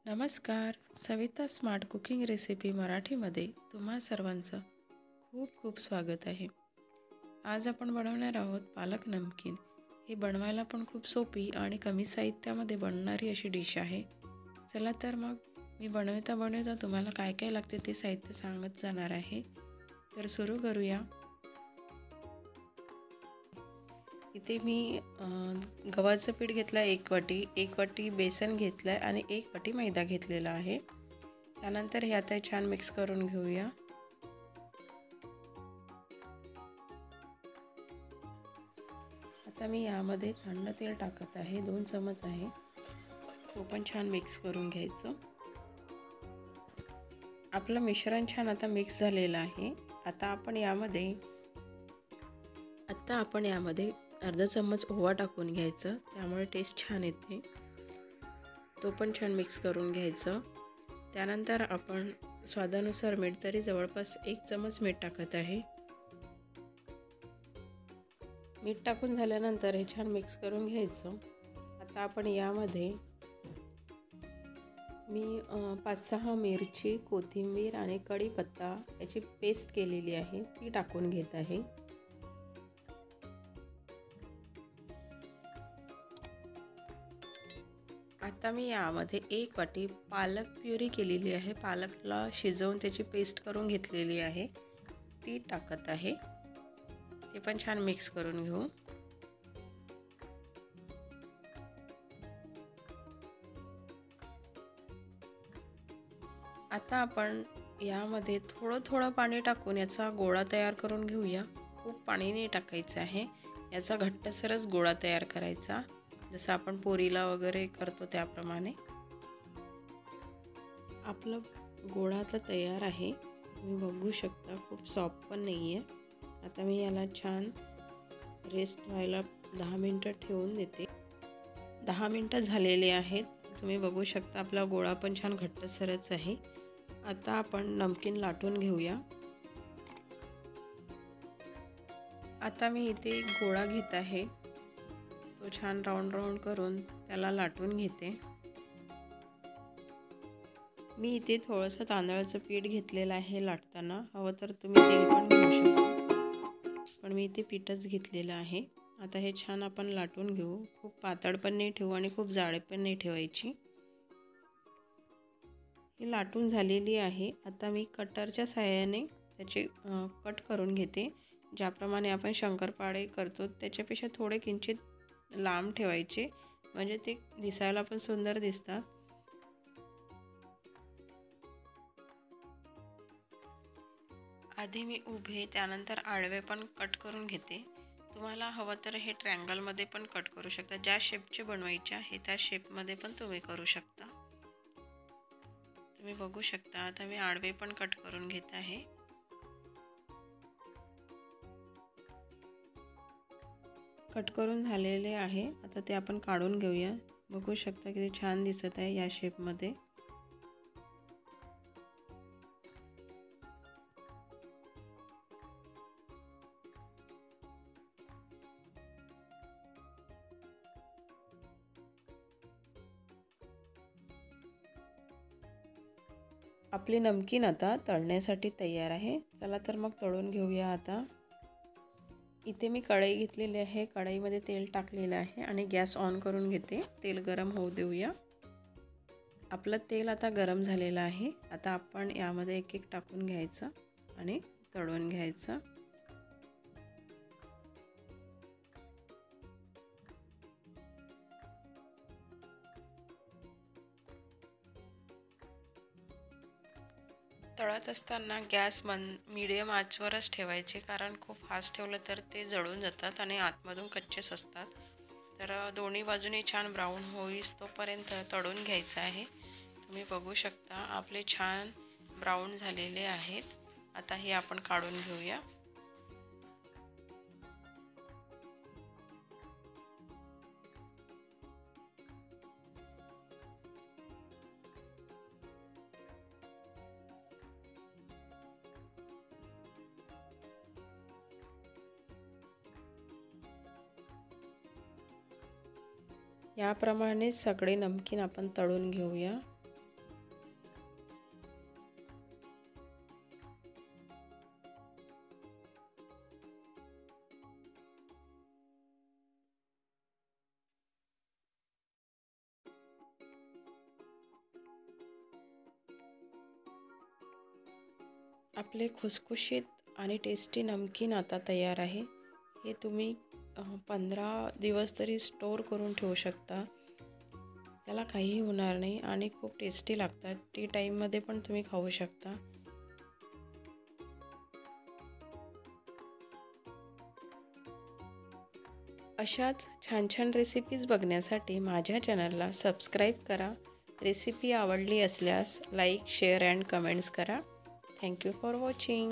नमस्कार. Savita smart cooking recipe मराठीमध्ये तुम्हा सर्वांचं खूप खूप स्वागत आहे. आज आपण बनवणार आहोत पालक नमकीन. हे बनवायला पण खूप सोपी आणि कमी साहित्यामध्ये बनणारी अशी डिश आहे. चला तर मग मी बनवता तुम्हाला काय काय लागते ते साहित्य सांगत जाणार आहे. तर सुरू करूया. इथे मी गव्हाचं पीठ घेतलं 1 वाटी, 1 वाटी बेसन घेतलं आहे आणि 1 वाटी मैदा घेतलेला आहे. त्यानंतर हे आता छान मिक्स करून घेऊया. आता मी यामध्ये थंड तेल टाकत आहे, 2 चमच आहे. तो पण छान मिक्स करून घ्यायचं. आपलं मिश्रण छान आता मिक्स झालेलं आहे. आता आपण यामध्ये अर्धा चम्मच ओवा टाकून घ्यायचं, त्यामुळे टेस्ट छान येते. तो पण छान मिक्स करून घ्यायचं. त्यानंतर आपण स्वादानुसार मीठ, तरी जवळपास 1 चमच मीठ टाकत आहे. मीठ टाकून झाल्यानंतर हे छान मिक्स करून घ्यायचं. आता आपण यामध्ये मी 5-6 मिरची, कोथिंबीर आणि कढीपत्ता याची पेस्ट केलेली आहे ती टाकून घेत आहे. आता मी यामध्ये 1 वाटी पालक प्युरी केलेली आहे, पालकला शिजवून त्याची पेस्ट करून घेतलेली आहे ती टाकत आहे. ते पण छान मिक्स करून घेऊ. आता आपण यामध्ये थोडं पाणी टाकून याचा गोळा तयार करून घेऊया. खूप पाणी नाही टाकायचं आहे, याचा घट्टसरच गोळा तयार करायचा, जसं आपण पोरीला वगैरे करतो त्याप्रमाणे. आपलं गोळा आता तयार आहे, तुम्ही बघू शकता. खूप सॉफ्ट पण नाही आहे. आता मी याला छान रेस्ट व्हायला 10 मिनटं ठेवून देते. 10 मिनटं झालेले आहेत. तुम्ही बघू शकता आपला गोळा पण छान घट्टसरच आहे. आता आपण नमकीन लाटून घेऊया. आता मी इथे एक गोळा घेत आहे, तो छान राऊंड करून त्याला लाटून घेते. मी इथे थोडंसं तांदळाचं पीठ घेतलेलं आहे लाटताना. हवं तर तुम्ही तेल पण घेऊ शकता, पण मी इथे पीठच घेतलेलं आहे. आता हे छान आपण लाटून घेऊ. खूप पातळ पण नाही ठेवू आणि खूप जाड पण नाही ठेवायची. ही लाटून झालेली आहे. आता मी कटरच्या साहाय्याने त्याचे कट करून घेते. ज्याप्रमाणे आपण शंकरपाळे करतो त्याच्यापेक्षा थोडे किंचित लांब ठेवायचे, म्हणजे ते दिसायला पण सुंदर दिसतात. आधी मी उभे, त्यानंतर आडवे पण कट करून घेते. तुम्हाला हवं तर हे ट्रायंगलमध्ये पण कट करू शकता. ज्या शेपचे बनवायचे आहे त्या शेपमध्ये पण तुम्ही करू शकता. तुम्ही बघू शकता. आता मी आडवे पण कट करून घेत आहे. कट करून झालेले आहे. आता ते आपण काढून घेऊया. बघू शकता किती छान दिसत आहे या शेपमध्ये. आपली नमकीन आता तळण्यासाठी तयार आहे. चला तर मग तळून घेऊया. आता इथे मी कढई घेतलेली आहे. कढईमध्ये तेल टाकलेलं आहे आणि गॅस ऑन करून घेते. तेल गरम होऊ देऊया. आपलं तेल आता गरम झालेलं आहे. आता आपण यामध्ये एक टाकून घ्यायचं आणि तळून घ्यायचं. तळत असताना गॅस मीडियम आचवरच ठेवायचे, कारण खूप फास्ट ठेवलं तर ते जळून जातात आणि आतमधून कच्चेच असतात. तर दोन्ही बाजूने छान ब्राऊन होईस तोपर्यंत तळून घ्यायचं आहे. तुम्ही बघू शकता आपले छान ब्राऊन झालेले आहेत. आता हे आपण काढून घेऊया. याप्रमाणे सगळे नमकीन आपण तळून घेऊया. आपले खुसखुशीत आणि टेस्टी नमकीन आता तयार आहे. हे तुम्ही 15 दिवस तरी स्टोर करून ठेवू शकता. त्याला काहीही होणार नाही आणि खूप टेस्टी लागतात. टी टाईममध्ये पण तुम्ही खाऊ शकता. अशाच छान छान रेसिपीज बघण्यासाठी माझ्या चॅनलला सबस्क्राईब करा. रेसिपी आवडली असल्यास लाईक, शेअर अँड कमेंट्स करा. Thank you for watching.